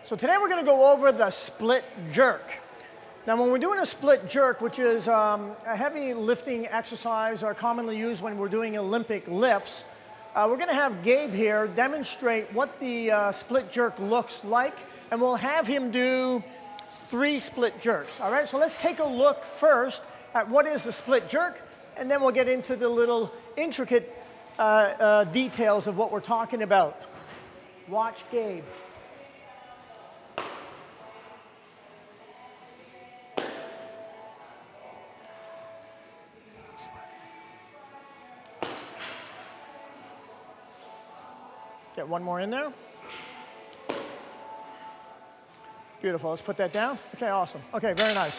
So today we're going to go over the split jerk. Now when we're doing a split jerk, which is a heavy lifting exercise or commonly used when we're doing Olympic lifts, we're going to have Gabe here demonstrate what the split jerk looks like, and we'll have him do 3 split jerks. All right, so let's take a look first at what is the split jerk, and then we'll get into the little intricate details of what we're talking about. Watch Gabe. Get one more in there. Beautiful, let's put that down. Okay, awesome. Okay, very nice.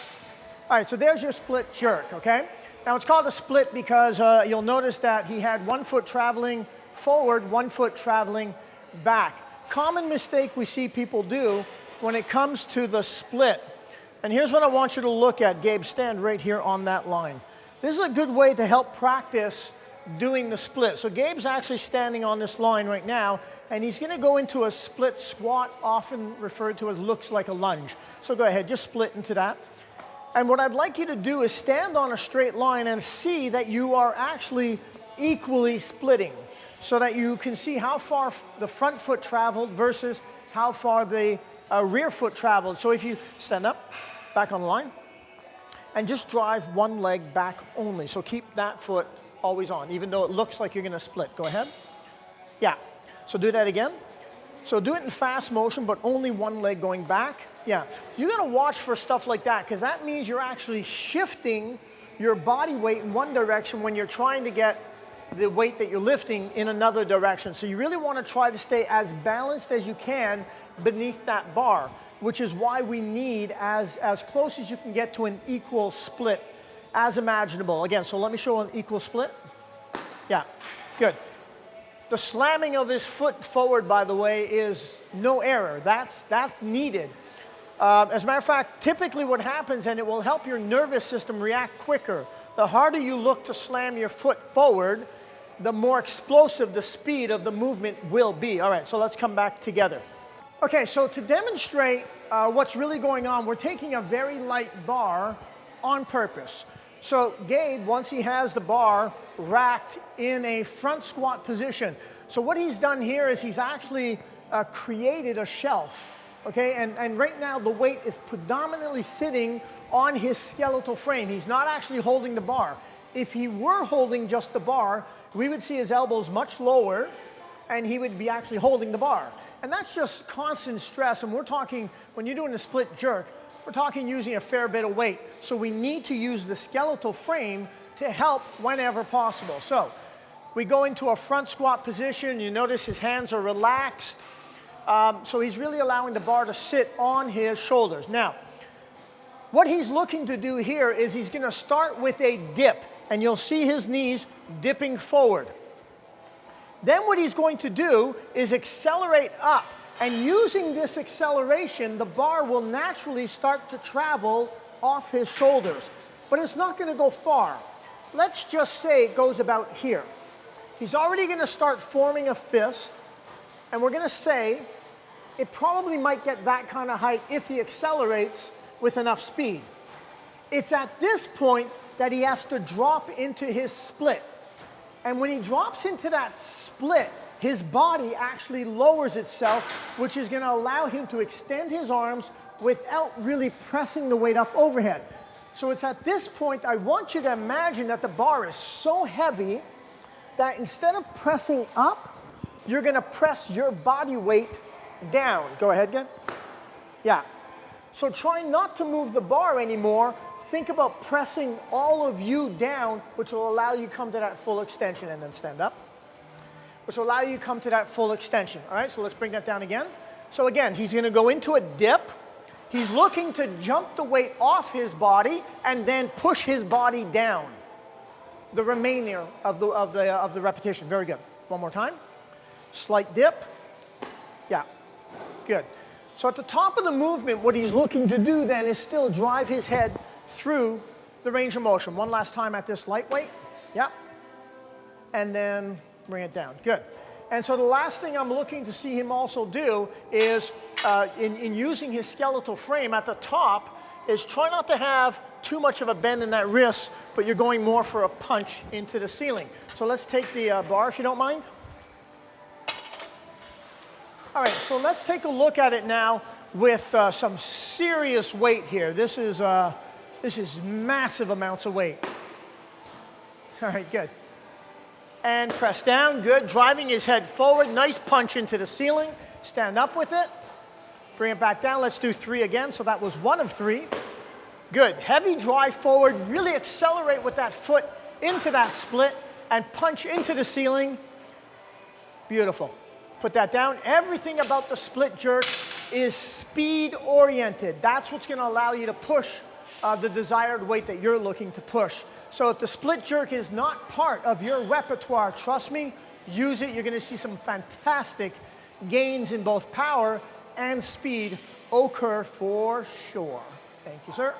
All right, so there's your split jerk, okay? Now it's called a split because you'll notice that he had one foot traveling forward, one foot traveling back. Common mistake we see people do when it comes to the split. And here's what I want you to look at. Gabe, stand right here on that line. This is a good way to help practice doing the split. So Gabe's actually standing on this line right now, and he's going to go into a split squat, often referred to as looks like a lunge. So go ahead, just split into that. And what I'd like you to do is stand on a straight line and see that you are actually equally splitting, so that you can see how far the front foot traveled versus how far the rear foot traveled. So if you stand up, back on the line, and just drive one leg back only. So keep that foot always on, even though it looks like you're going to split. Go ahead. Yeah. So do that again. So do it in fast motion, but only one leg going back. Yeah. You got to watch for stuff like that, because that means you're actually shifting your body weight in one direction when you're trying to get the weight that you're lifting in another direction. So you really want to try to stay as balanced as you can beneath that bar, which is why we need as close as you can get to an equal split as imaginable. Again, so let me show an equal split. Yeah, good. The slamming of his foot forward, by the way, is no error. That's needed. As a matter of fact, typically what happens, and it will help your nervous system react quicker, the harder you look to slam your foot forward, the more explosive the speed of the movement will be. All right, so let's come back together. Okay, so to demonstrate what's really going on, we're taking a very light bar on purpose. So Gabe, once he has the bar racked in a front squat position, so what he's done here is he's actually created a shelf, okay? And right now the weight is predominantly sitting on his skeletal frame. He's not actually holding the bar. If he were holding just the bar, we would see his elbows much lower, and he would be actually holding the bar. And that's just constant stress, and we're talking, when you're doing a split jerk, we're talking using a fair bit of weight. So we need to use the skeletal frame to help whenever possible. So we go into a front squat position. You notice his hands are relaxed. So he's really allowing the bar to sit on his shoulders. Now, what he's looking to do here is he's going to start with a dip, and you'll see his knees dipping forward. Then what he's going to do is accelerate up. And using this acceleration, the bar will naturally start to travel off his shoulders. But it's not going to go far. Let's just say it goes about here. He's already going to start forming a fist. And we're going to say it probably might get that kind of height if he accelerates with enough speed. It's at this point that he has to drop into his split. And when he drops into that split, his body actually lowers itself, which is going to allow him to extend his arms without really pressing the weight up overhead. So it's at this point I want you to imagine that the bar is so heavy that instead of pressing up, you're going to press your body weight down. Go ahead again. Yeah. So try not to move the bar anymore. Think about pressing all of you down, which will allow you to come to that full extension, and then stand up, which will allow you to come to that full extension. All right, so let's bring that down again. So again, he's going to go into a dip. He's looking to jump the weight off his body and then push his body down. The remainder of the repetition. Very good. One more time. Slight dip. Yeah, good. So at the top of the movement, what he's looking to do then is still drive his head through the range of motion. One last time at this light weight. Yeah. And then bring it down. Good. And so the last thing I'm looking to see him also do is, in using his skeletal frame at the top, is try not to have too much of a bend in that wrist, but you're going more for a punch into the ceiling. So let's take the bar, if you don't mind. All right, so let's take a look at it now with some serious weight here. This is massive amounts of weight. All right, good. And press down, good. Driving his head forward, nice punch into the ceiling. Stand up with it. Bring it back down. Let's do 3 again. So that was 1 of 3. Good. Heavy drive forward. Really accelerate with that foot into that split and punch into the ceiling. Beautiful. Put that down. Everything about the split jerk is speed oriented. That's what's going to allow you to push the desired weight that you're looking to push. So if the split jerk is not part of your repertoire, trust me, use it. You're going to see some fantastic gains in both power and speed occur for sure. Thank you, sir.